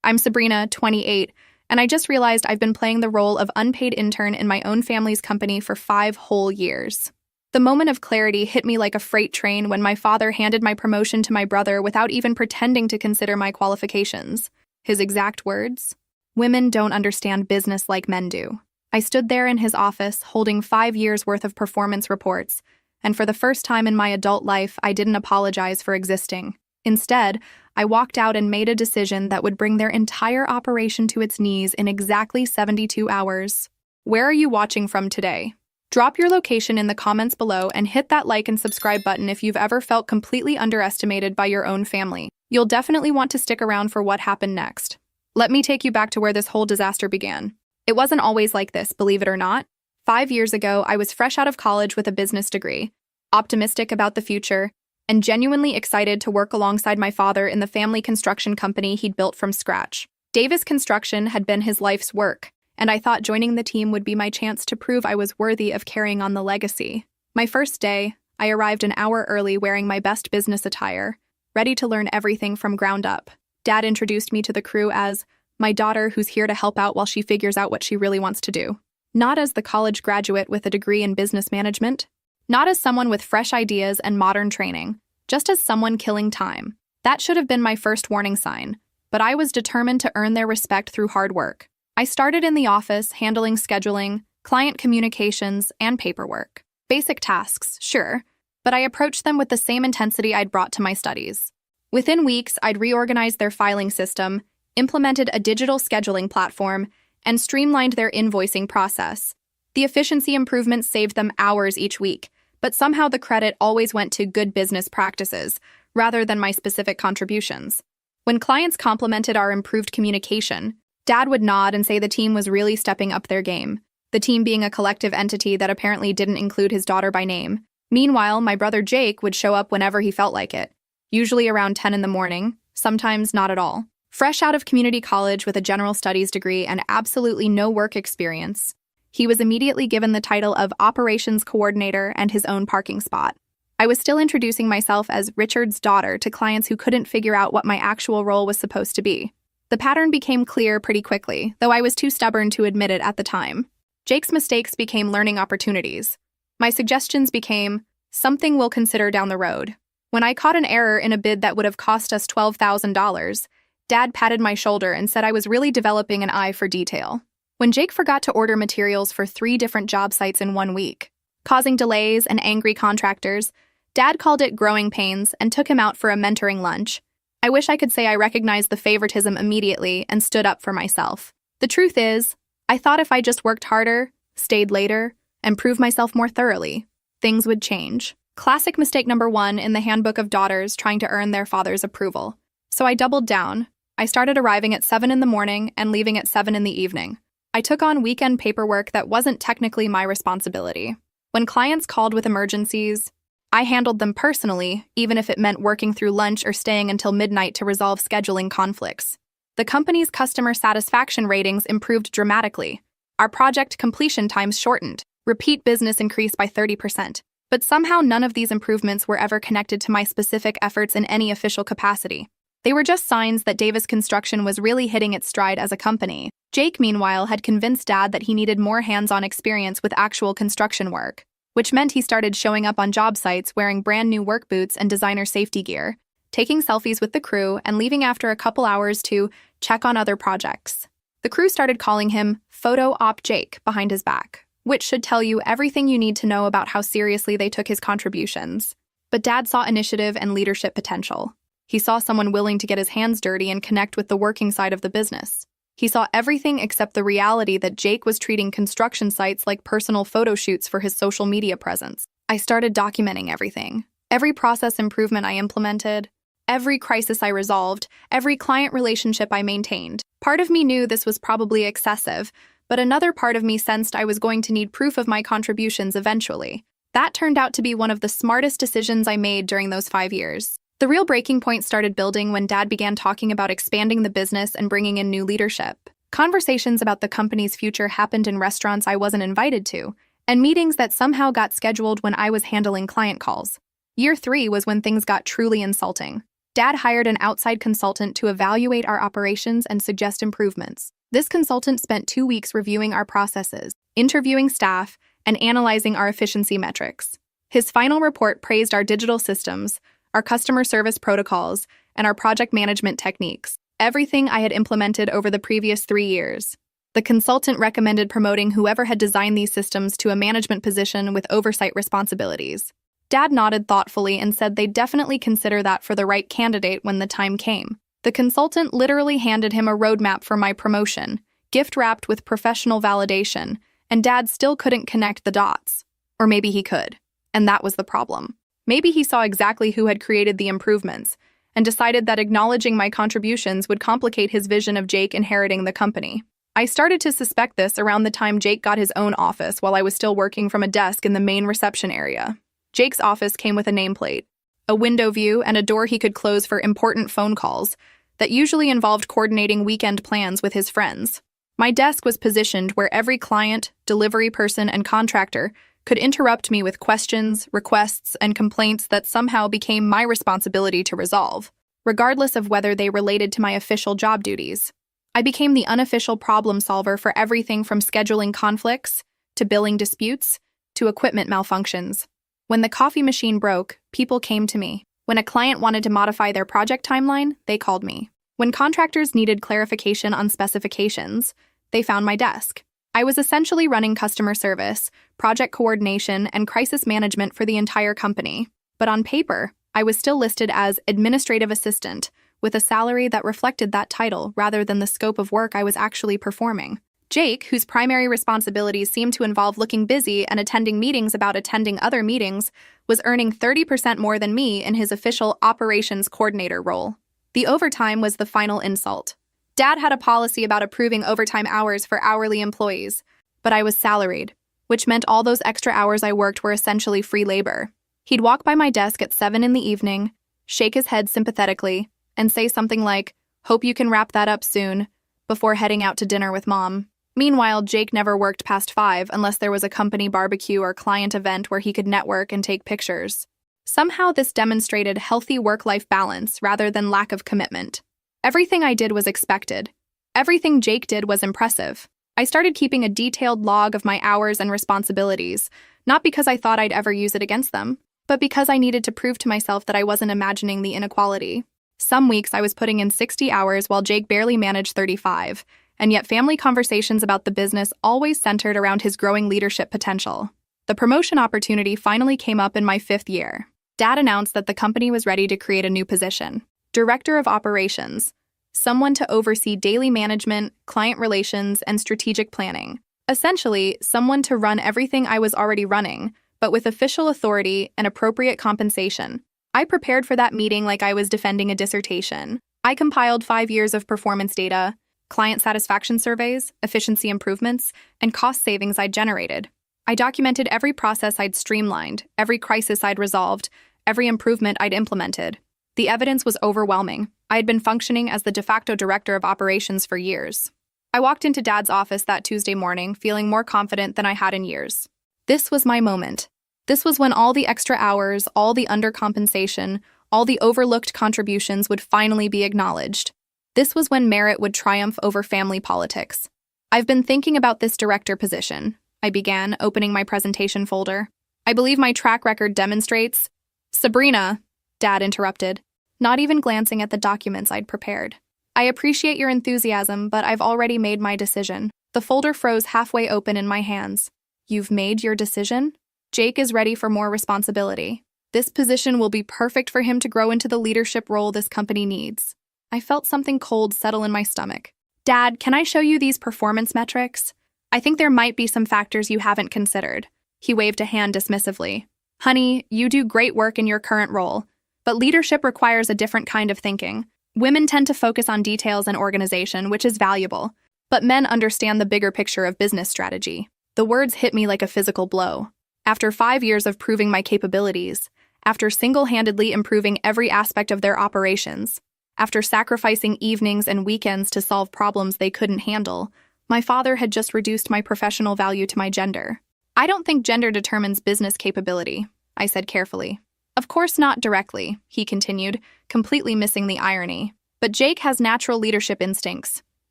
I'm Sabrina, 28, and I just realized I've been playing the role of unpaid intern in my own family's company for 5 whole years. The moment of clarity hit me like a freight train when my father handed my promotion to my brother without even pretending to consider my qualifications. His exact words: "Women don't understand business like men do." I stood there in his office, holding 5 years' worth of performance reports, and for the first time in my adult life, I didn't apologize for existing. Instead, I walked out and made a decision that would bring their entire operation to its knees in exactly 72 hours. Where are you watching from today? Drop your location in the comments below and hit that like and subscribe button if you've ever felt completely underestimated by your own family. You'll definitely want to stick around for what happened next. Let me take you back to where this whole disaster began. It wasn't always like this, believe it or not. 5 years ago, I was fresh out of college with a business degree, optimistic about the future, and genuinely excited to work alongside my father in the family construction company he'd built from scratch. Davis Construction had been his life's work, and I thought joining the team would be my chance to prove I was worthy of carrying on the legacy. My first day, I arrived an hour early wearing my best business attire, ready to learn everything from ground up. Dad introduced me to the crew as my daughter who's here to help out while she figures out what she really wants to do. Not as the college graduate with a degree in business management, not as someone with fresh ideas and modern training, just as someone killing time. That should have been my first warning sign, but I was determined to earn their respect through hard work. I started in the office, handling scheduling, client communications, and paperwork. Basic tasks, sure, but I approached them with the same intensity I'd brought to my studies. Within weeks, I'd reorganized their filing system, implemented a digital scheduling platform, and streamlined their invoicing process. The efficiency improvements saved them hours each week, but somehow the credit always went to good business practices, rather than my specific contributions. When clients complimented our improved communication, Dad would nod and say the team was really stepping up their game, the team being a collective entity that apparently didn't include his daughter by name. Meanwhile, my brother Jake would show up whenever he felt like it, usually around 10 in the morning, sometimes not at all. Fresh out of community college with a general studies degree and absolutely no work experience, he was immediately given the title of operations coordinator and his own parking spot. I was still introducing myself as Richard's daughter to clients who couldn't figure out what my actual role was supposed to be. The pattern became clear pretty quickly, though I was too stubborn to admit it at the time. Jake's mistakes became learning opportunities. My suggestions became something we'll consider down the road. When I caught an error in a bid that would have cost us $12,000, Dad patted my shoulder and said I was really developing an eye for detail. When Jake forgot to order materials for 3 different job sites in 1 week, causing delays and angry contractors, Dad called it growing pains and took him out for a mentoring lunch. I wish I could say I recognized the favoritism immediately and stood up for myself. The truth is, I thought if I just worked harder, stayed later, and proved myself more thoroughly, things would change. Classic mistake number 1 in the handbook of daughters trying to earn their father's approval. So I doubled down. I started arriving at 7 in the morning and leaving at 7 in the evening. I took on weekend paperwork that wasn't technically my responsibility. When clients called with emergencies, I handled them personally, even if it meant working through lunch or staying until midnight to resolve scheduling conflicts. The company's customer satisfaction ratings improved dramatically. Our project completion times shortened. Repeat business increased by 30%. But somehow none of these improvements were ever connected to my specific efforts in any official capacity. They were just signs that Davis Construction was really hitting its stride as a company. Jake, meanwhile, had convinced Dad that he needed more hands-on experience with actual construction work, which meant he started showing up on job sites wearing brand new work boots and designer safety gear, taking selfies with the crew, and leaving after a couple hours to check on other projects. The crew started calling him Photo Op Jake behind his back, which should tell you everything you need to know about how seriously they took his contributions. But Dad saw initiative and leadership potential. He saw someone willing to get his hands dirty and connect with the working side of the business. He saw everything except the reality that Jake was treating construction sites like personal photo shoots for his social media presence. I started documenting everything. Every process improvement I implemented, every crisis I resolved, every client relationship I maintained. Part of me knew this was probably excessive, but another part of me sensed I was going to need proof of my contributions eventually. That turned out to be one of the smartest decisions I made during those 5 years. The real breaking point started building when Dad began talking about expanding the business and bringing in new leadership. Conversations about the company's future happened in restaurants I wasn't invited to, and meetings that somehow got scheduled when I was handling client calls. Year 3 was when things got truly insulting. Dad hired an outside consultant to evaluate our operations and suggest improvements. This consultant spent 2 weeks reviewing our processes, interviewing staff, and analyzing our efficiency metrics. His final report praised our digital systems, our customer service protocols, and our project management techniques, everything I had implemented over the previous 3 years. The consultant recommended promoting whoever had designed these systems to a management position with oversight responsibilities. Dad nodded thoughtfully and said they'd definitely consider that for the right candidate when the time came. The consultant literally handed him a roadmap for my promotion, gift-wrapped with professional validation, and Dad still couldn't connect the dots. Or maybe he could, and that was the problem. Maybe he saw exactly who had created the improvements and decided that acknowledging my contributions would complicate his vision of Jake inheriting the company. I started to suspect this around the time Jake got his own office while I was still working from a desk in the main reception area. Jake's office came with a nameplate, a window view, and a door he could close for important phone calls that usually involved coordinating weekend plans with his friends. My desk was positioned where every client, delivery person, and contractor could interrupt me with questions, requests, and complaints that somehow became my responsibility to resolve, regardless of whether they related to my official job duties. I became the unofficial problem solver for everything from scheduling conflicts, to billing disputes, to equipment malfunctions. When the coffee machine broke, people came to me. When a client wanted to modify their project timeline, they called me. When contractors needed clarification on specifications, they found my desk. I was essentially running customer service, project coordination, and crisis management for the entire company. But on paper, I was still listed as administrative assistant, with a salary that reflected that title rather than the scope of work I was actually performing. Jake, whose primary responsibilities seemed to involve looking busy and attending meetings about attending other meetings, was earning 30% more than me in his official operations coordinator role. The overtime was the final insult. Dad had a policy about approving overtime hours for hourly employees, but I was salaried, which meant all those extra hours I worked were essentially free labor. He'd walk by my desk at 7 in the evening, shake his head sympathetically, and say something like, "Hope you can wrap that up soon," before heading out to dinner with Mom. Meanwhile, Jake never worked past 5 unless there was a company barbecue or client event where he could network and take pictures. Somehow this demonstrated healthy work-life balance rather than lack of commitment. Everything I did was expected. Everything Jake did was impressive. I started keeping a detailed log of my hours and responsibilities, not because I thought I'd ever use it against them, but because I needed to prove to myself that I wasn't imagining the inequality. Some weeks I was putting in 60 hours while Jake barely managed 35, and yet family conversations about the business always centered around his growing leadership potential. The promotion opportunity finally came up in my 5th year. Dad announced that the company was ready to create a new position, Director of Operations, someone to oversee daily management, client relations, and strategic planning. Essentially, someone to run everything I was already running, but with official authority and appropriate compensation. I prepared for that meeting like I was defending a dissertation. I compiled 5 years of performance data, client satisfaction surveys, efficiency improvements, and cost savings I'd generated. I documented every process I'd streamlined, every crisis I'd resolved, every improvement I'd implemented. The evidence was overwhelming. I had been functioning as the de facto director of operations for years. I walked into Dad's office that Tuesday morning, feeling more confident than I had in years. This was my moment. This was when all the extra hours, all the undercompensation, all the overlooked contributions would finally be acknowledged. This was when merit would triumph over family politics. "I've been thinking about this director position," I began, opening my presentation folder. "I believe my track record demonstrates—" "Sabrina," Dad interrupted, not even glancing at the documents I'd prepared. "I appreciate your enthusiasm, but I've already made my decision." The folder froze halfway open in my hands. "You've made your decision?" "Jake is ready for more responsibility. This position will be perfect for him to grow into the leadership role this company needs." I felt something cold settle in my stomach. "Dad, can I show you these performance metrics? I think there might be some factors you haven't considered." He waved a hand dismissively. "Honey, you do great work in your current role, but leadership requires a different kind of thinking. Women tend to focus on details and organization, which is valuable, but men understand the bigger picture of business strategy." The words hit me like a physical blow. After 5 years of proving my capabilities, after single-handedly improving every aspect of their operations, after sacrificing evenings and weekends to solve problems they couldn't handle, my father had just reduced my professional value to my gender. "I don't think gender determines business capability," I said carefully. Of course not directly, he continued, completely missing the irony. But Jake has natural leadership instincts.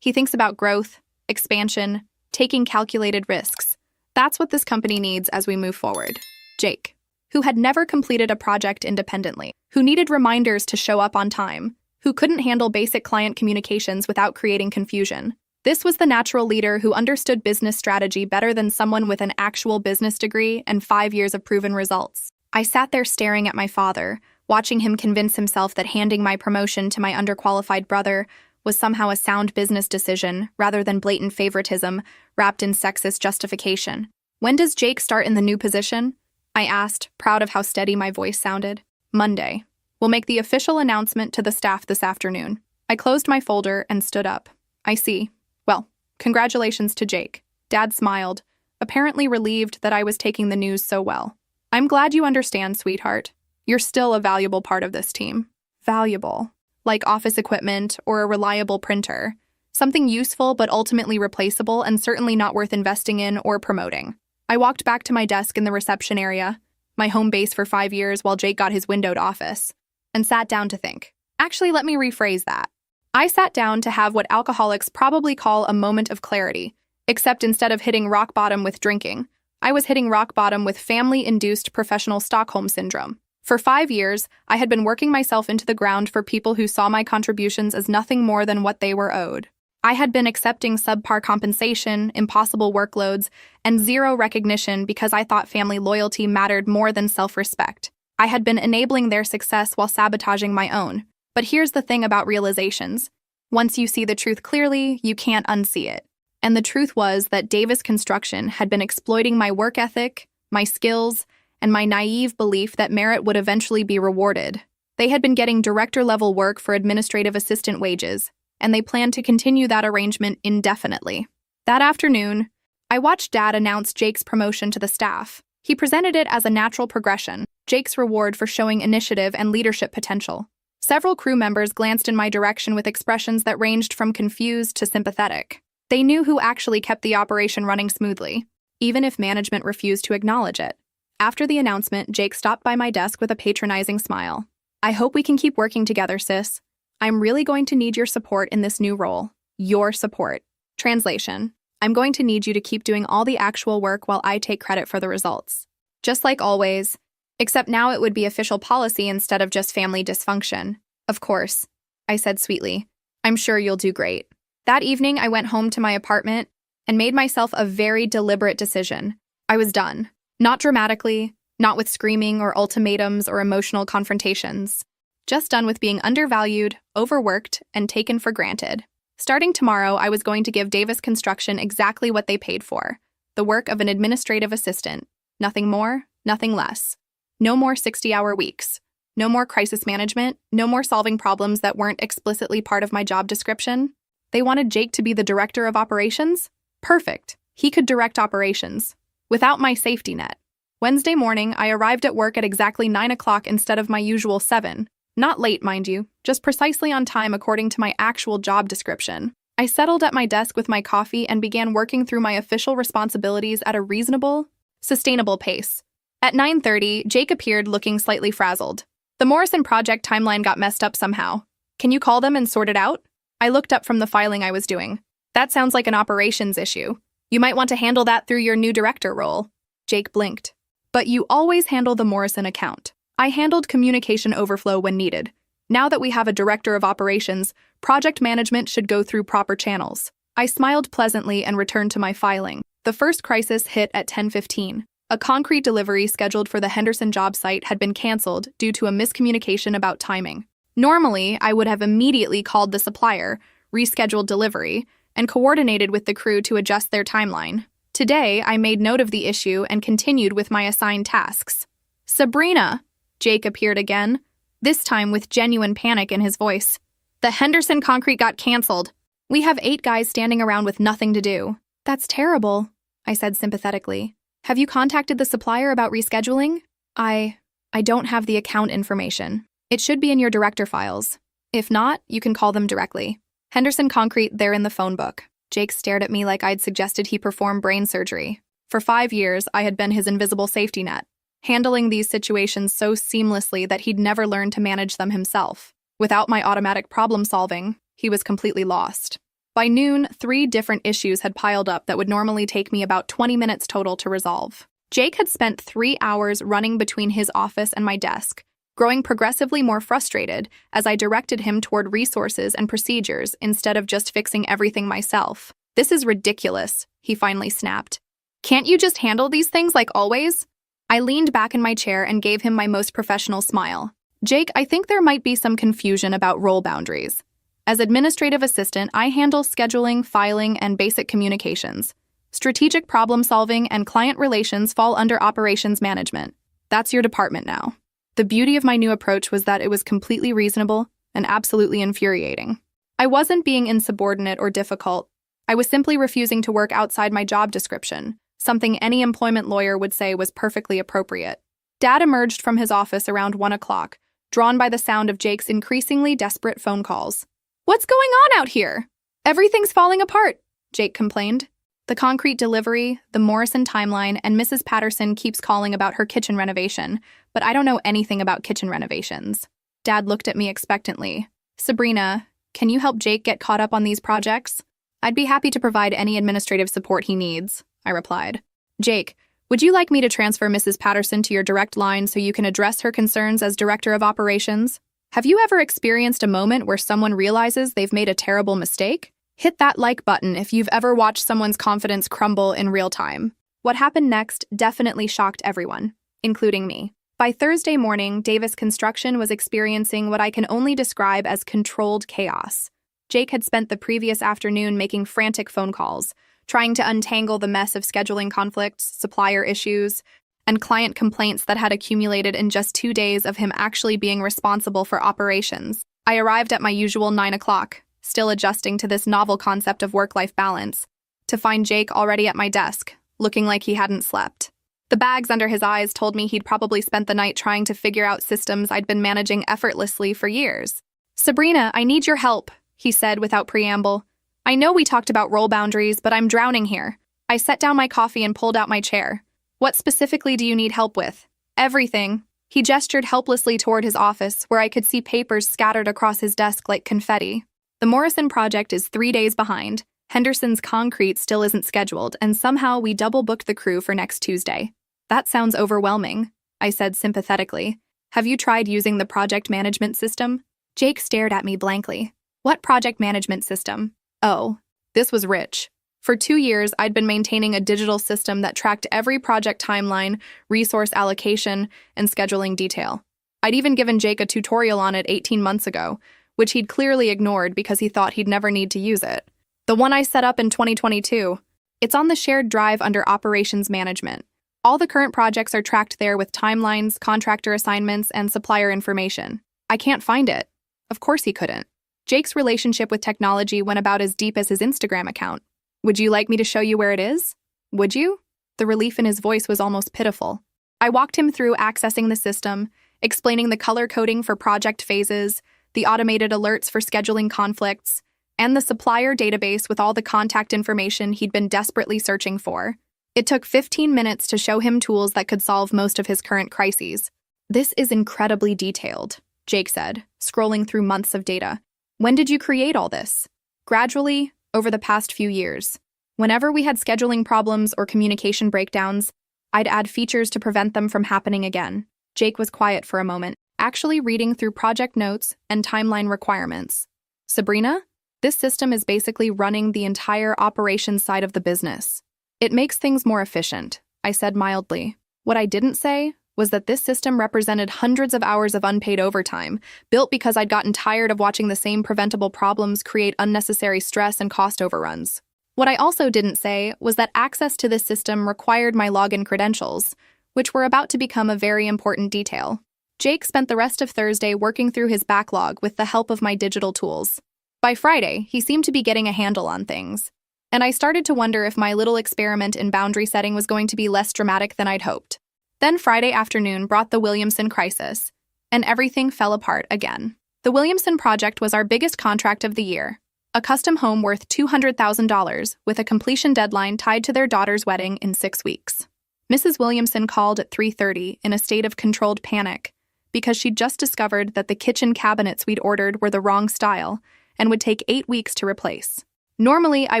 He thinks about growth, expansion, taking calculated risks. That's what this company needs as we move forward. Jake, who had never completed a project independently, who needed reminders to show up on time, who couldn't handle basic client communications without creating confusion. This was the natural leader who understood business strategy better than someone with an actual business degree and 5 years of proven results. I sat there staring at my father, watching him convince himself that handing my promotion to my underqualified brother was somehow a sound business decision rather than blatant favoritism wrapped in sexist justification. When does Jake start in the new position? I asked, proud of how steady my voice sounded. Monday. We'll make the official announcement to the staff this afternoon. I closed my folder and stood up. I see. Well, congratulations to Jake. Dad smiled, apparently relieved that I was taking the news so well. I'm glad you understand, sweetheart. You're still a valuable part of this team. Valuable. Like office equipment or a reliable printer. Something useful but ultimately replaceable and certainly not worth investing in or promoting. I walked back to my desk in the reception area, my home base for 5 years while Jake got his windowed office, and sat down to think. Actually, let me rephrase that. I sat down to have what alcoholics probably call a moment of clarity, except instead of hitting rock bottom with drinking, I was hitting rock bottom with family-induced professional Stockholm syndrome. For 5 years, I had been working myself into the ground for people who saw my contributions as nothing more than what they were owed. I had been accepting subpar compensation, impossible workloads, and zero recognition because I thought family loyalty mattered more than self-respect. I had been enabling their success while sabotaging my own. But here's the thing about realizations. Once you see the truth clearly, you can't unsee it. And the truth was that Davis Construction had been exploiting my work ethic, my skills, and my naive belief that merit would eventually be rewarded. They had been getting director-level work for administrative assistant wages, and they planned to continue that arrangement indefinitely. That afternoon, I watched Dad announce Jake's promotion to the staff. He presented it as a natural progression, Jake's reward for showing initiative and leadership potential. Several crew members glanced in my direction with expressions that ranged from confused to sympathetic. They knew who actually kept the operation running smoothly, even if management refused to acknowledge it. After the announcement, Jake stopped by my desk with a patronizing smile. I hope we can keep working together, sis. I'm really going to need your support in this new role. Your support. Translation. I'm going to need you to keep doing all the actual work while I take credit for the results. Just like always, except now it would be official policy instead of just family dysfunction. Of course, I said sweetly. I'm sure you'll do great. That evening, I went home to my apartment and made myself a very deliberate decision. I was done. Not dramatically, not with screaming or ultimatums or emotional confrontations. Just done with being undervalued, overworked, and taken for granted. Starting tomorrow, I was going to give Davis Construction exactly what they paid for. The work of an administrative assistant. Nothing more, nothing less. No more 60-hour weeks. No more crisis management. No more solving problems that weren't explicitly part of my job description. They wanted Jake to be the director of operations? Perfect. He could direct operations. Without my safety net. Wednesday morning, I arrived at work at exactly 9 o'clock instead of my usual 7. Not late, mind you, just precisely on time according to my actual job description. I settled at my desk with my coffee and began working through my official responsibilities at a reasonable, sustainable pace. At 9:30, Jake appeared looking slightly frazzled. The Morrison project timeline got messed up somehow. Can you call them and sort it out? I looked up from the filing I was doing. That sounds like an operations issue. You might want to handle that through your new director role. Jake blinked. But you always handle the Morrison account. I handled communication overflow when needed. Now that we have a director of operations, project management should go through proper channels. I smiled pleasantly and returned to my filing. The first crisis hit at 10:15. A concrete delivery scheduled for the Henderson job site had been canceled due to a miscommunication about timing. Normally, I would have immediately called the supplier, rescheduled delivery, and coordinated with the crew to adjust their timeline. Today, I made note of the issue and continued with my assigned tasks. Sabrina! Jake appeared again, this time with genuine panic in his voice. The Henderson concrete got canceled. We have 8 guys standing around with nothing to do. That's terrible, I said sympathetically. Have you contacted the supplier about rescheduling? I don't have the account information. It should be in your director files. If not, you can call them directly. Henderson Concrete, they're in the phone book. Jake stared at me like I'd suggested he perform brain surgery. For 5 years, I had been his invisible safety net. handling these situations so seamlessly that he'd never learned to manage them himself. Without my automatic problem solving, he was completely lost. By noon, 3 different issues had piled up that would normally take me about 20 minutes total to resolve. Jake had spent 3 hours running between his office and my desk, growing progressively more frustrated as I directed him toward resources and procedures instead of just fixing everything myself. "This is ridiculous," he finally snapped. "Can't you just handle these things like always?" I leaned back in my chair and gave him my most professional smile. "Jake, I think there might be some confusion about role boundaries. As administrative assistant, I handle scheduling, filing, and basic communications. Strategic problem solving and client relations fall under operations management. That's your department now." The beauty of my new approach was that it was completely reasonable and absolutely infuriating. I wasn't being insubordinate or difficult. I was simply refusing to work outside my job description, something any employment lawyer would say was perfectly appropriate. Dad emerged from his office around 1 o'clock, drawn by the sound of Jake's increasingly desperate phone calls. "What's going on out here? Everything's falling apart," Jake complained. "The concrete delivery, the Morrison timeline, and Mrs. Patterson keeps calling about her kitchen renovation, but I don't know anything about kitchen renovations." Dad looked at me expectantly. "Sabrina, can you help Jake get caught up on these projects?" "I'd be happy to provide any administrative support he needs," I replied. "Jake, would you like me to transfer Mrs. Patterson to your direct line so you can address her concerns as Director of Operations? Have you ever experienced a moment where someone realizes they've made a terrible mistake? Hit that like button if you've ever watched someone's confidence crumble in real time." What happened next definitely shocked everyone, including me. By Thursday morning, Davis Construction was experiencing what I can only describe as controlled chaos. Jake had spent the previous afternoon making frantic phone calls, trying to untangle the mess of scheduling conflicts, supplier issues, and client complaints that had accumulated in just 2 days of him actually being responsible for operations. I arrived at my usual 9 o'clock, still adjusting to this novel concept of work-life balance, to find Jake already at my desk, looking like he hadn't slept. The bags under his eyes told me he'd probably spent the night trying to figure out systems I'd been managing effortlessly for years. "Sabrina, I need your help," he said without preamble. "I know we talked about role boundaries, but I'm drowning here." I set down my coffee and pulled out my chair. "What specifically do you need help with?" "Everything." He gestured helplessly toward his office, where I could see papers scattered across his desk like confetti. "The Morrison project is 3 days behind. Henderson's concrete still isn't scheduled, and somehow we double-booked the crew for next Tuesday." "That sounds overwhelming," I said sympathetically. "Have you tried using the project management system?" Jake stared at me blankly. "What project management system?" Oh, this was rich. For 2 years, I'd been maintaining a digital system that tracked every project timeline, resource allocation, and scheduling detail. I'd even given Jake a tutorial on it 18 months ago, which he'd clearly ignored because he thought he'd never need to use it. The one I set up in 2022. It's on the shared drive under Operations Management. All the current projects are tracked there with timelines, contractor assignments, and supplier information. I can't find it. Of course he couldn't. Jake's relationship with technology went about as deep as his Instagram account. "Would you like me to show you where it is?" "Would you?" The relief in his voice was almost pitiful. I walked him through accessing the system, explaining the color coding for project phases, the automated alerts for scheduling conflicts, and the supplier database with all the contact information he'd been desperately searching for. It took 15 minutes to show him tools that could solve most of his current crises. "This is incredibly detailed," Jake said, scrolling through months of data. "When did you create all this?" "Gradually, over the past few years. Whenever we had scheduling problems or communication breakdowns, I'd add features to prevent them from happening again." Jake was quiet for a moment, actually reading through project notes and timeline requirements. "Sabrina, this system is basically running the entire operations side of the business. It makes things more efficient," I said mildly. What I didn't say was that this system represented hundreds of hours of unpaid overtime, built because I'd gotten tired of watching the same preventable problems create unnecessary stress and cost overruns. What I also didn't say was that access to this system required my login credentials, which were about to become a very important detail. Jake spent the rest of Thursday working through his backlog with the help of my digital tools. By Friday, he seemed to be getting a handle on things, and I started to wonder if my little experiment in boundary setting was going to be less dramatic than I'd hoped. Then Friday afternoon brought the Williamson crisis, and everything fell apart again. The Williamson project was our biggest contract of the year, a custom home worth $200,000 with a completion deadline tied to their daughter's wedding in 6 weeks. Mrs. Williamson called at 3:30 in a state of controlled panic because she'd just discovered that the kitchen cabinets we'd ordered were the wrong style and would take 8 weeks to replace. Normally, I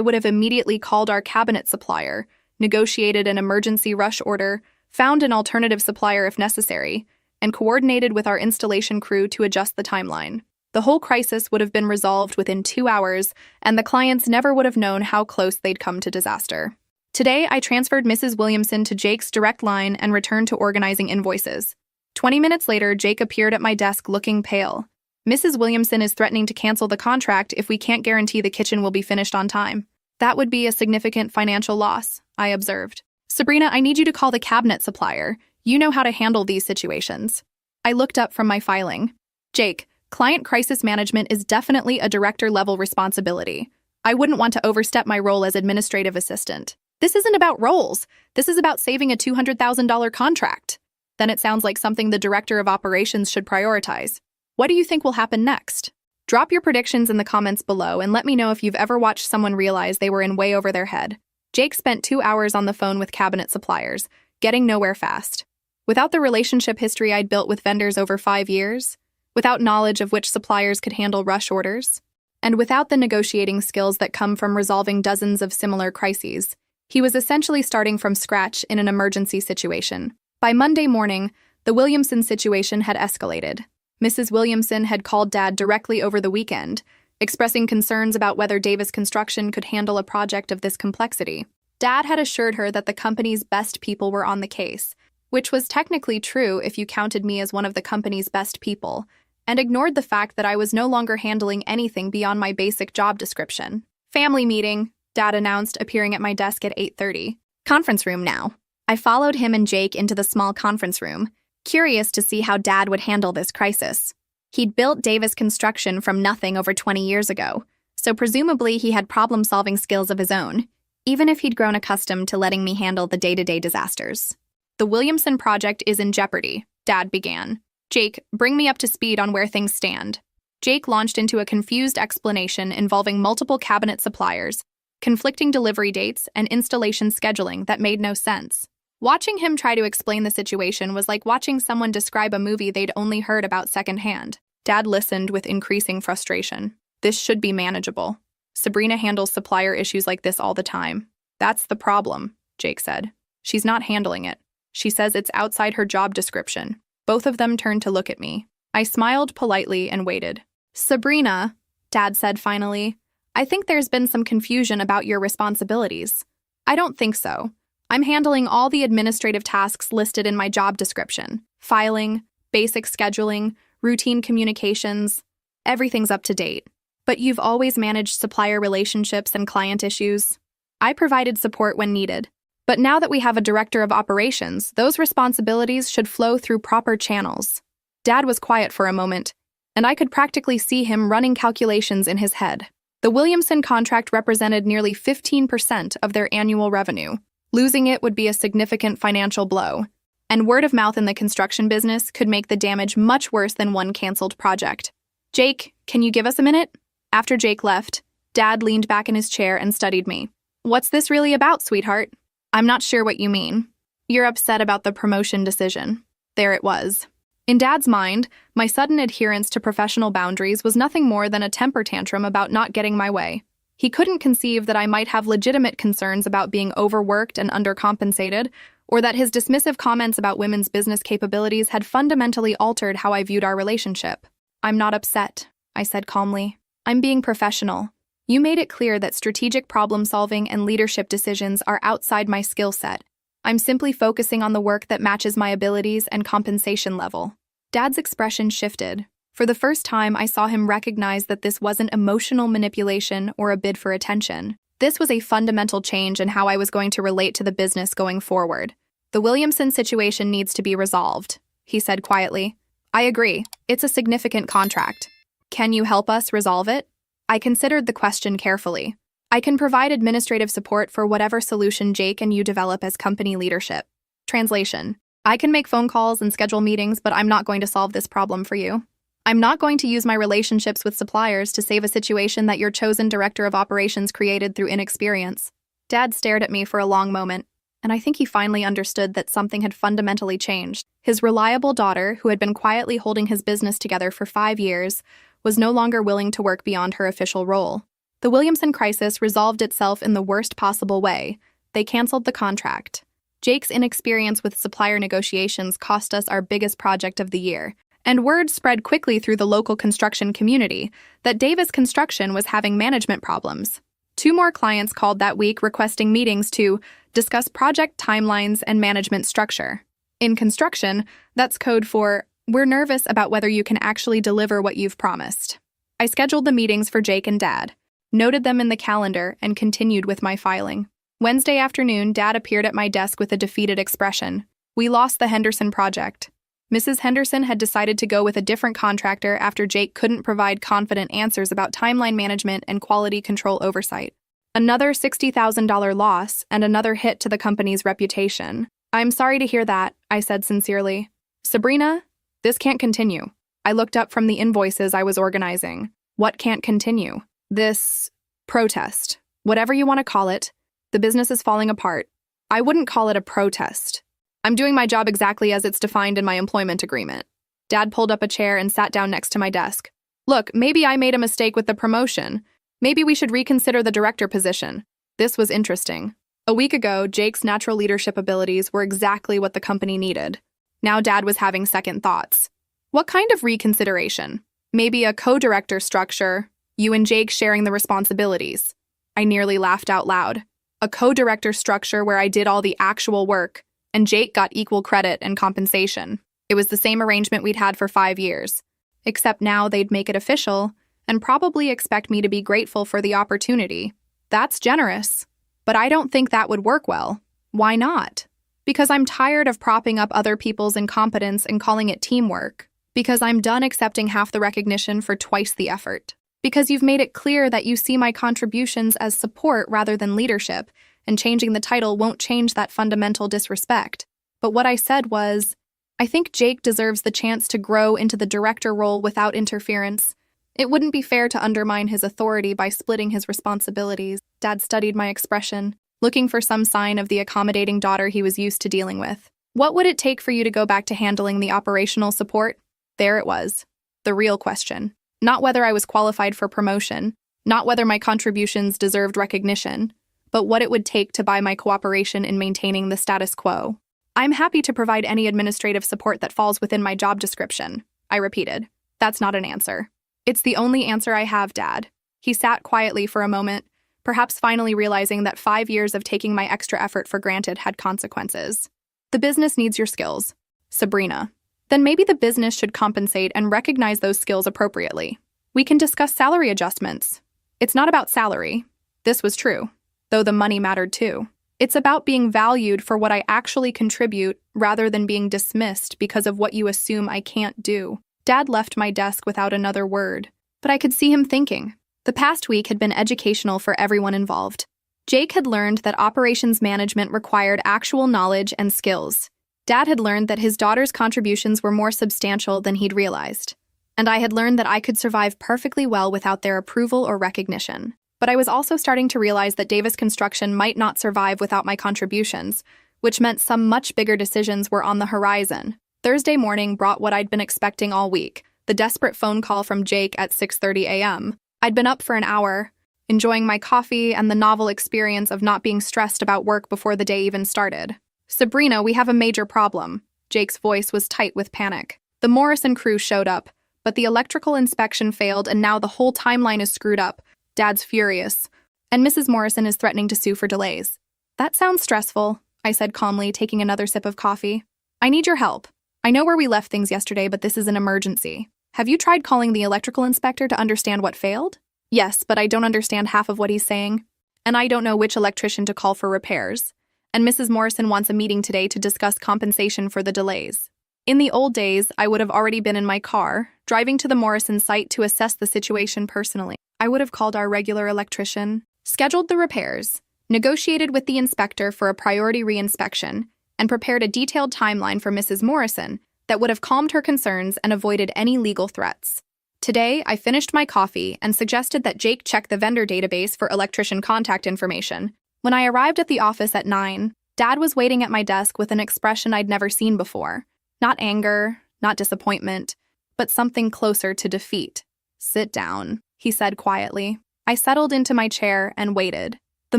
would have immediately called our cabinet supplier, negotiated an emergency rush order, found an alternative supplier if necessary, and coordinated with our installation crew to adjust the timeline. The whole crisis would have been resolved within 2 hours, and the clients never would have known how close they'd come to disaster. Today, I transferred Mrs. Williamson to Jake's direct line and returned to organizing invoices. 20 minutes later, Jake appeared at my desk looking pale. Mrs. Williamson is threatening to cancel the contract if we can't guarantee the kitchen will be finished on time. That would be a significant financial loss, I observed. Sabrina, I need you to call the cabinet supplier. You know how to handle these situations. I looked up from my filing. Jake, client crisis management is definitely a director-level responsibility. I wouldn't want to overstep my role as administrative assistant. This isn't about roles. This is about saving a $200,000 contract. Then it sounds like something the director of operations should prioritize. What do you think will happen next? Drop your predictions in the comments below and let me know if you've ever watched someone realize they were in way over their head. Jake spent 2 hours on the phone with cabinet suppliers, getting nowhere fast. Without the relationship history I'd built with vendors over 5 years, without knowledge of which suppliers could handle rush orders, and without the negotiating skills that come from resolving dozens of similar crises, he was essentially starting from scratch in an emergency situation. By Monday morning, the Williamson situation had escalated. Mrs. Williamson had called Dad directly over the weekend, expressing concerns about whether Davis Construction could handle a project of this complexity. Dad had assured her that the company's best people were on the case, which was technically true if you counted me as one of the company's best people, and ignored the fact that I was no longer handling anything beyond my basic job description. Family meeting, Dad announced, appearing at my desk at 8:30. Conference room now. I followed him and Jake into the small conference room, curious to see how Dad would handle this crisis. He'd built Davis Construction from nothing over 20 years ago, so presumably he had problem-solving skills of his own, even if he'd grown accustomed to letting me handle the day-to-day disasters. The Williamson project is in jeopardy, Dad began. Jake, bring me up to speed on where things stand. Jake launched into a confused explanation involving multiple cabinet suppliers, conflicting delivery dates, and installation scheduling that made no sense. Watching him try to explain the situation was like watching someone describe a movie they'd only heard about secondhand. Dad listened with increasing frustration. This should be manageable. Sabrina handles supplier issues like this all the time. That's the problem, Jake said. She's not handling it. She says it's outside her job description. Both of them turned to look at me. I smiled politely and waited. Sabrina, Dad said finally, I think there's been some confusion about your responsibilities. I don't think so. I'm handling all the administrative tasks listed in my job description. Filing, basic scheduling, routine communications. Everything's up to date. But you've always managed supplier relationships and client issues. I provided support when needed. But now that we have a director of operations, those responsibilities should flow through proper channels. Dad was quiet for a moment, and I could practically see him running calculations in his head. The Williamson contract represented nearly 15% of their annual revenue. Losing it would be a significant financial blow, and word of mouth in the construction business could make the damage much worse than one canceled project. Jake, can you give us a minute? After Jake left, Dad leaned back in his chair and studied me. What's this really about, sweetheart? I'm not sure what you mean. You're upset about the promotion decision. There it was. In Dad's mind, my sudden adherence to professional boundaries was nothing more than a temper tantrum about not getting my way. He couldn't conceive that I might have legitimate concerns about being overworked and undercompensated, or that his dismissive comments about women's business capabilities had fundamentally altered how I viewed our relationship. I'm not upset, I said calmly. I'm being professional. You made it clear that strategic problem-solving and leadership decisions are outside my skill set. I'm simply focusing on the work that matches my abilities and compensation level. Dad's expression shifted. For the first time, I saw him recognize that this wasn't emotional manipulation or a bid for attention. This was a fundamental change in how I was going to relate to the business going forward. The Williamson situation needs to be resolved, he said quietly. I agree. It's a significant contract. Can you help us resolve it? I considered the question carefully. I can provide administrative support for whatever solution Jake and you develop as company leadership. Translation. I can make phone calls and schedule meetings, but I'm not going to solve this problem for you. I'm not going to use my relationships with suppliers to save a situation that your chosen director of operations created through inexperience. Dad stared at me for a long moment. And I think he finally understood that something had fundamentally changed. His reliable daughter, who had been quietly holding his business together for 5 years, was no longer willing to work beyond her official role. The Williamson crisis resolved itself in the worst possible way. They canceled the contract. Jake's inexperience with supplier negotiations cost us our biggest project of the year, and word spread quickly through the local construction community that Davis Construction was having management problems. 2 more clients called that week requesting meetings to discuss project timelines and management structure. In construction, that's code for, "We're nervous about whether you can actually deliver what you've promised." I scheduled the meetings for Jake and Dad, noted them in the calendar, and continued with my filing. Wednesday afternoon, Dad appeared at my desk with a defeated expression. "We lost the Henderson project." Mrs. Henderson had decided to go with a different contractor after Jake couldn't provide confident answers about timeline management and quality control oversight. Another $60,000 loss and another hit to the company's reputation. "I'm sorry to hear that," I said sincerely. "Sabrina, this can't continue." I looked up from the invoices I was organizing. What can't continue? This protest. Whatever you want to call it. The business is falling apart. I wouldn't call it a protest. I'm doing my job exactly as it's defined in my employment agreement. Dad pulled up a chair and sat down next to my desk. "Look, maybe I made a mistake with the promotion. Maybe we should reconsider the director position." This was interesting. A week ago, Jake's natural leadership abilities were exactly what the company needed. Now Dad was having second thoughts. What kind of reconsideration? Maybe a co-director structure, you and Jake sharing the responsibilities. I nearly laughed out loud. A co-director structure where I did all the actual work, and Jake got equal credit and compensation. It was the same arrangement we'd had for 5 years. Except now they'd make it official, and probably expect me to be grateful for the opportunity. That's generous. But I don't think that would work well. Why not? Because I'm tired of propping up other people's incompetence and calling it teamwork. Because I'm done accepting half the recognition for twice the effort. Because you've made it clear that you see my contributions as support rather than leadership, and changing the title won't change that fundamental disrespect. But what I said was, I think Jake deserves the chance to grow into the director role without interference. It wouldn't be fair to undermine his authority by splitting his responsibilities. Dad studied my expression, looking for some sign of the accommodating daughter he was used to dealing with. "What would it take for you to go back to handling the operational support?" There it was. The real question. Not whether I was qualified for promotion, not whether my contributions deserved recognition, but what it would take to buy my cooperation in maintaining the status quo. "I'm happy to provide any administrative support that falls within my job description," I repeated. "That's not an answer." "It's the only answer I have, Dad." He sat quietly for a moment, perhaps finally realizing that 5 years of taking my extra effort for granted had consequences. "The business needs your skills, Sabrina. Then maybe the business should compensate and recognize those skills appropriately. We can discuss salary adjustments. It's not about salary. This was true, though the money mattered too. It's about being valued for what I actually contribute rather than being dismissed because of what you assume I can't do." Dad left my desk without another word, but I could see him thinking. The past week had been educational for everyone involved. Jake had learned that operations management required actual knowledge and skills. Dad had learned that his daughter's contributions were more substantial than he'd realized. And I had learned that I could survive perfectly well without their approval or recognition. But I was also starting to realize that Davis Construction might not survive without my contributions, which meant some much bigger decisions were on the horizon. Thursday morning brought what I'd been expecting all week, the desperate phone call from Jake at 6:30 a.m. I'd been up for an hour, enjoying my coffee and the novel experience of not being stressed about work before the day even started. "Sabrina, we have a major problem." Jake's voice was tight with panic. "The Morrison crew showed up, but the electrical inspection failed and now the whole timeline is screwed up. Dad's furious. And Mrs. Morrison is threatening to sue for delays." "That sounds stressful," I said calmly, taking another sip of coffee. "I need your help. I know where we left things yesterday, but this is an emergency. Have you tried calling the electrical inspector to understand what failed?" "Yes, but I don't understand half of what he's saying. And I don't know which electrician to call for repairs. And Mrs. Morrison wants a meeting today to discuss compensation for the delays." In the old days, I would have already been in my car, driving to the Morrison site to assess the situation personally. I would have called our regular electrician, scheduled the repairs, negotiated with the inspector for a priority reinspection, and prepared a detailed timeline for Mrs. Morrison that would have calmed her concerns and avoided any legal threats. Today, I finished my coffee and suggested that Jake check the vendor database for electrician contact information. When I arrived at the office at 9, Dad was waiting at my desk with an expression I'd never seen before. Not anger, not disappointment, but something closer to defeat. "Sit down," he said quietly. I settled into my chair and waited. "The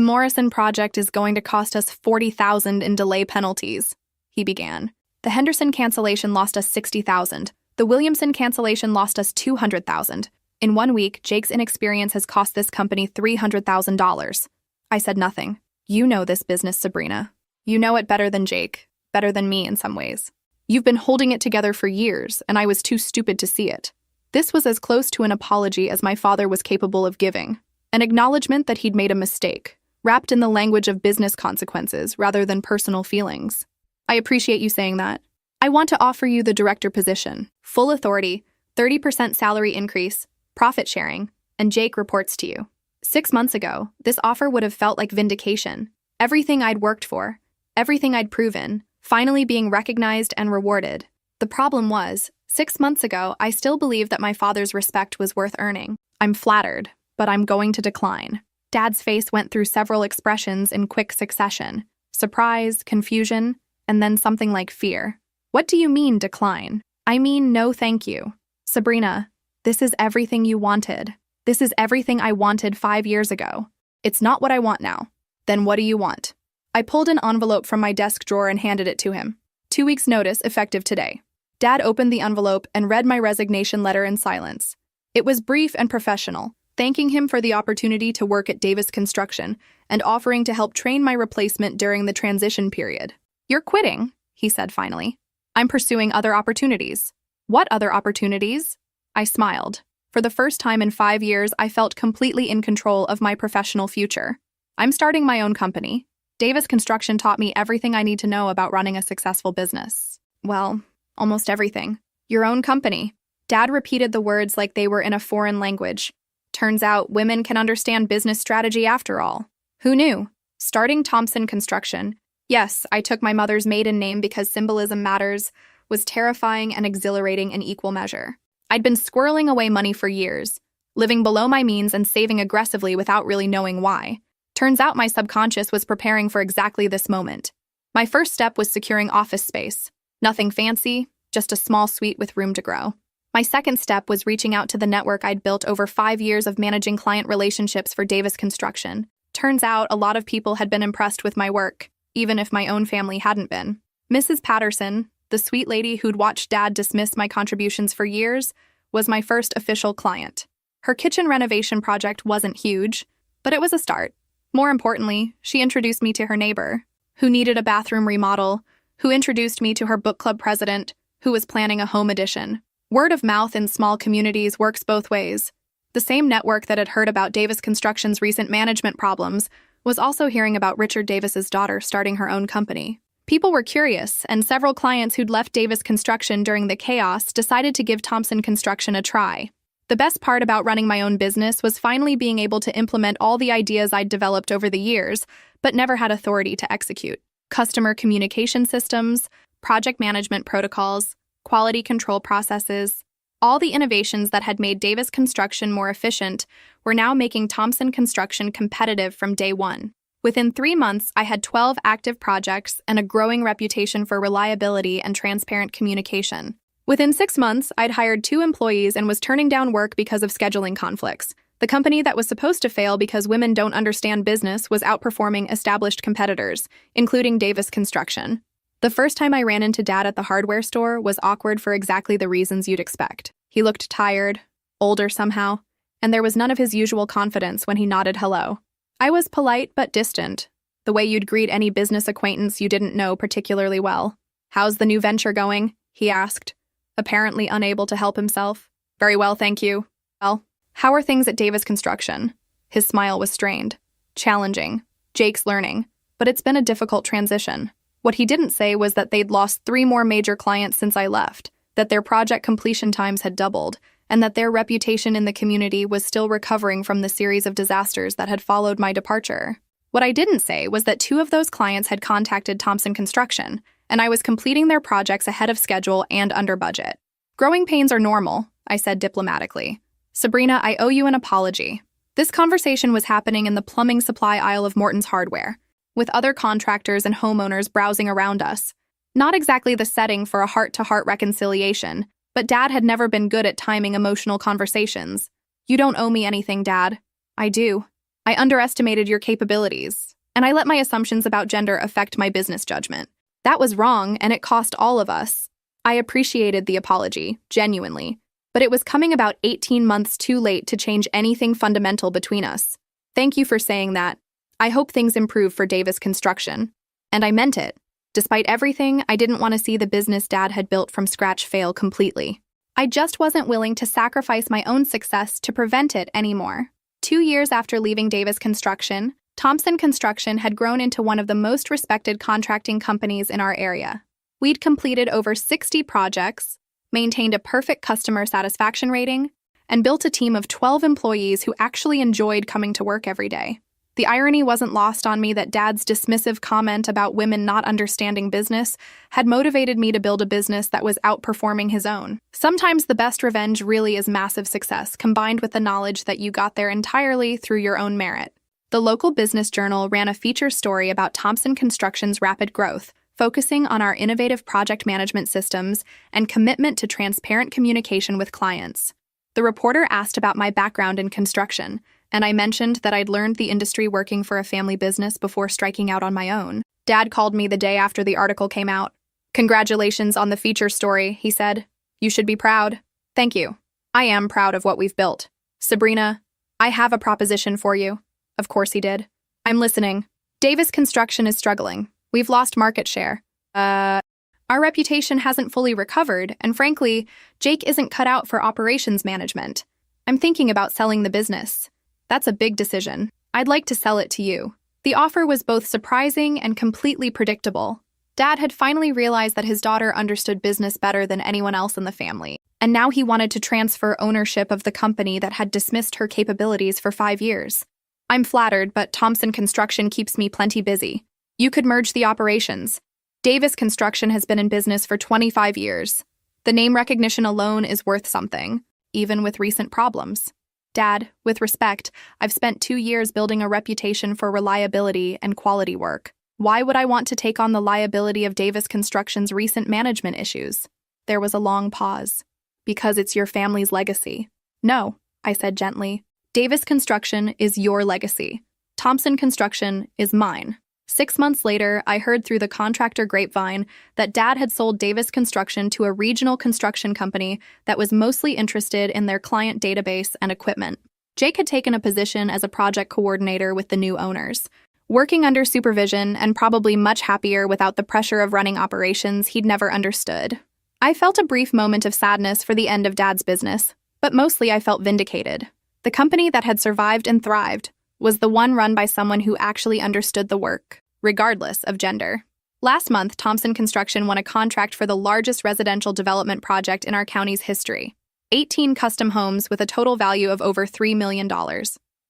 Morrison project is going to cost us $40,000 in delay penalties," he began. "The Henderson cancellation lost us $60,000. The Williamson cancellation lost us $200,000. In 1 week, Jake's inexperience has cost this company $300,000. I said nothing. "You know this business, Sabrina. You know it better than Jake, better than me in some ways. You've been holding it together for years, and I was too stupid to see it." This was as close to an apology as my father was capable of giving. An acknowledgement that he'd made a mistake, wrapped in the language of business consequences rather than personal feelings. "I appreciate you saying that. I want to offer you the director position, full authority, 30% salary increase, profit sharing, and Jake reports to you." 6 months ago, this offer would have felt like vindication. Everything I'd worked for, everything I'd proven, finally being recognized and rewarded. The problem was, 6 months ago, I still believed that my father's respect was worth earning. "I'm flattered, but I'm going to decline." Dad's face went through several expressions in quick succession: surprise, confusion, and then something like fear. "What do you mean, decline?" "I mean, no thank you. Sabrina, this is everything you wanted. This is everything I wanted 5 years ago. It's not what I want now." "Then what do you want?" I pulled an envelope from my desk drawer and handed it to him. 2 weeks' notice, effective today. Dad opened the envelope and read my resignation letter in silence. It was brief and professional, thanking him for the opportunity to work at Davis Construction and offering to help train my replacement during the transition period. "You're quitting," he said finally. "I'm pursuing other opportunities." "What other opportunities?" I smiled. For the first time in 5 years, I felt completely in control of my professional future. "I'm starting my own company. Davis Construction taught me everything I need to know about running a successful business." "Well, almost everything." "Your own company." Dad repeated the words like they were in a foreign language. "Turns out women can understand business strategy after all. Who knew?" "Starting Thompson Construction." Yes, I took my mother's maiden name because symbolism matters, was terrifying and exhilarating in equal measure. I'd been squirreling away money for years, living below my means and saving aggressively without really knowing why. Turns out my subconscious was preparing for exactly this moment. My first step was securing office space. Nothing fancy, just a small suite with room to grow. My second step was reaching out to the network I'd built over 5 years of managing client relationships for Davis Construction. Turns out a lot of people had been impressed with my work, even if my own family hadn't been. Mrs. Patterson, the sweet lady who'd watched Dad dismiss my contributions for years, was my first official client. Her kitchen renovation project wasn't huge, but it was a start. More importantly, she introduced me to her neighbor, who needed a bathroom remodel, who introduced me to her book club president, who was planning a home addition. Word of mouth in small communities works both ways. The same network that had heard about Davis Construction's recent management problems was also hearing about Richard Davis's daughter starting her own company. People were curious, and several clients who'd left Davis Construction during the chaos decided to give Thompson Construction a try. The best part about running my own business was finally being able to implement all the ideas I'd developed over the years, but never had authority to execute. Customer communication systems, project management protocols, quality control processes. All the innovations that had made Davis Construction more efficient were now making Thompson Construction competitive from day one. Within 3 months, I had 12 active projects and a growing reputation for reliability and transparent communication. Within 6 months, I'd hired 2 employees and was turning down work because of scheduling conflicts. The company that was supposed to fail because women don't understand business was outperforming established competitors, including Davis Construction. The first time I ran into Dad at the hardware store was awkward for exactly the reasons you'd expect. He looked tired, older somehow, and there was none of his usual confidence when he nodded hello. I was polite but distant, the way you'd greet any business acquaintance you didn't know particularly well. "How's the new venture going?" he asked, apparently unable to help himself. "Very well, thank you." "Well, how are things at Davis Construction?" His smile was strained. "Challenging. Jake's learning. But it's been a difficult transition." What he didn't say was that they'd lost 3 more major clients since I left, that their project completion times had doubled, and that their reputation in the community was still recovering from the series of disasters that had followed my departure. What I didn't say was that 2 of those clients had contacted Thompson Construction, and I was completing their projects ahead of schedule and under budget. "Growing pains are normal," I said diplomatically. "Sabrina, I owe you an apology." This conversation was happening in the plumbing supply aisle of Morton's Hardware. with other contractors and homeowners browsing around us. Not exactly the setting for a heart-to-heart reconciliation, but Dad had never been good at timing emotional conversations. "You don't owe me anything, Dad." "I do. I underestimated your capabilities, and I let my assumptions about gender affect my business judgment. That was wrong, and it cost all of us." I appreciated the apology, genuinely, but it was coming about 18 months too late to change anything fundamental between us. "Thank you for saying that. I hope things improve for Davis Construction." And I meant it. Despite everything, I didn't want to see the business Dad had built from scratch fail completely. I just wasn't willing to sacrifice my own success to prevent it anymore. 2 years after leaving Davis Construction, Thompson Construction had grown into one of the most respected contracting companies in our area. We'd completed over 60 projects, maintained a perfect customer satisfaction rating, and built a team of 12 employees who actually enjoyed coming to work every day. The irony wasn't lost on me that Dad's dismissive comment about women not understanding business had motivated me to build a business that was outperforming his own. Sometimes the best revenge really is massive success, combined with the knowledge that you got there entirely through your own merit. The local business journal ran a feature story about Thompson Construction's rapid growth, focusing on our innovative project management systems and commitment to transparent communication with clients. The reporter asked about my background in construction, and I mentioned that I'd learned the industry working for a family business before striking out on my own. Dad called me the day after the article came out. "Congratulations on the feature story," he said. "You should be proud." "Thank you. I am proud of what we've built." "Sabrina, I have a proposition for you." Of course he did. "I'm listening." "Davis Construction is struggling. We've lost market share. Our reputation hasn't fully recovered, and frankly, Jake isn't cut out for operations management. I'm thinking about selling the business." "That's a big decision. I'd like to sell it to you." The offer was both surprising and completely predictable. Dad had finally realized that his daughter understood business better than anyone else in the family, and now he wanted to transfer ownership of the company that had dismissed her capabilities for 5 years. "I'm flattered, but Thompson Construction keeps me plenty busy. You could merge the operations. Davis Construction has been in business for 25 years. The name recognition alone is worth something, even with recent problems. Dad, with respect, I've spent 2 years building a reputation for reliability and quality work. Why would I want to take on the liability of Davis Construction's recent management issues?" There was a long pause. "Because it's your family's legacy." "No," I said gently. "Davis Construction is your legacy. Thompson Construction is mine." 6 months later, I heard through the contractor grapevine that Dad had sold Davis Construction to a regional construction company that was mostly interested in their client database and equipment. Jake had taken a position as a project coordinator with the new owners, working under supervision and probably much happier without the pressure of running operations he'd never understood. I felt a brief moment of sadness for the end of Dad's business, but mostly I felt vindicated. The company that had survived and thrived was the one run by someone who actually understood the work, regardless of gender. Last month, Thompson Construction won a contract for the largest residential development project in our county's history, 18 custom homes with a total value of over $3 million.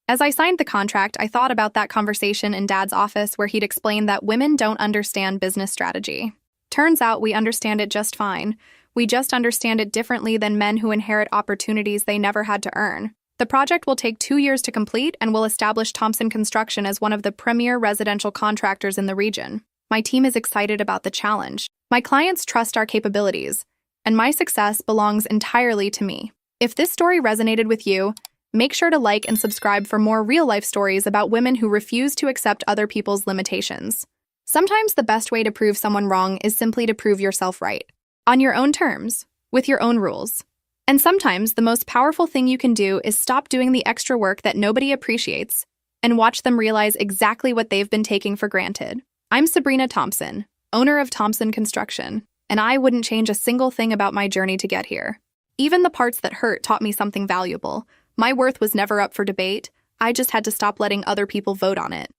As I signed the contract, I thought about that conversation in Dad's office where he'd explained that women don't understand business strategy. Turns out we understand it just fine. We just understand it differently than men who inherit opportunities they never had to earn. The project will take 2 years to complete and will establish Thompson Construction as one of the premier residential contractors in the region. My team is excited about the challenge. My clients trust our capabilities, and my success belongs entirely to me. If this story resonated with you, make sure to like and subscribe for more real-life stories about women who refuse to accept other people's limitations. Sometimes the best way to prove someone wrong is simply to prove yourself right, on your own terms, with your own rules. And sometimes the most powerful thing you can do is stop doing the extra work that nobody appreciates and watch them realize exactly what they've been taking for granted. I'm Sabrina Thompson, owner of Thompson Construction, and I wouldn't change a single thing about my journey to get here. Even the parts that hurt taught me something valuable. My worth was never up for debate. I just had to stop letting other people vote on it.